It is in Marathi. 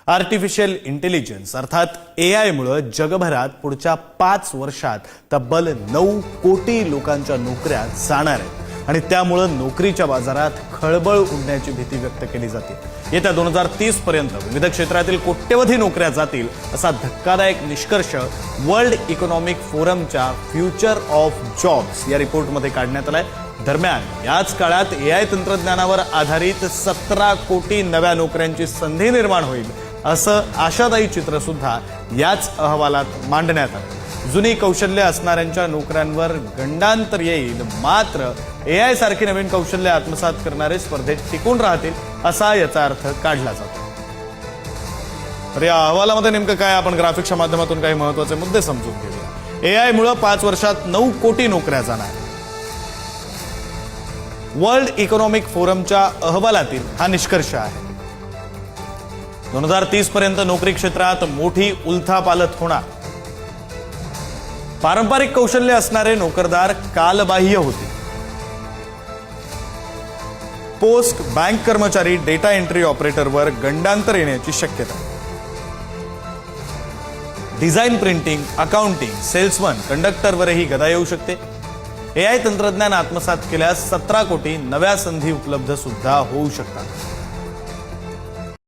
आर्टिफिशियल इंटेलिजन्स अर्थात AI मुळे जगभरात पुढच्या 5 वर्षात तब्बल 9 कोटी लोकांच्या नोकऱ्या जाणार आहेत आणि त्यामुळे नोकरीच्या बाजारात खळबळ उडण्याची भीती व्यक्त केली जाते। येत्या 2030 पर्यंत विविध क्षेत्रातील कोट्यवधी नोकऱ्या जातील असा धक्कादायक निष्कर्ष वर्ल्ड इकॉनॉमिक फोरमच्या फ्युचर ऑफ जॉब्स या रिपोर्टमध्ये काढण्यात आलाय। दरम्यान याच काळात AI तंत्रज्ञानावर आधारित 17 कोटी नव्या नोकऱ्यांची संधी निर्माण होईल असं आशादायी चित्र सुद्धा याच अहवालात मांडण्यात आलं। जुनी कौशल्य असणाऱ्यांच्या नोकऱ्यांवर गंडांतर येईल, मात्र AI सारखी नवीन कौशल्य आत्मसात करणारे स्पर्धेत टिकून राहतील असा याचा अर्थ काढला जातो। तर या अहवालामध्ये नेमकं काय, आपण ग्राफिक्सच्या माध्यमातून काही महत्त्वाचे मुद्दे समजून घेऊया। AI मुळे 5 वर्षात 9 कोटी नोकऱ्या जाणार। वर्ल्ड इकॉनॉमिक फोरमच्या अहवालातील हा निष्कर्ष आहे। 2030 पर्यंत नोकरी क्षेत्रात मोठी उलथापालथ होणार। पारंपरिक कौशल्य असणारे नोकरदार कालबाह्य होतील। पोस्ट बँक कर्मचारी, डेटा एंट्री ऑपरेटरवर गंडांतर येण्याची शक्यता। डिझाईन, प्रिंटिंग, अकाउंटिंग, सेल्समन, कंडक्टरवरही गदा येऊ शकते। AI तंत्रज्ञान आत्मसात केल्यास 17 कोटी नव्या संधी उपलब्ध सुद्धा होऊ शकतात।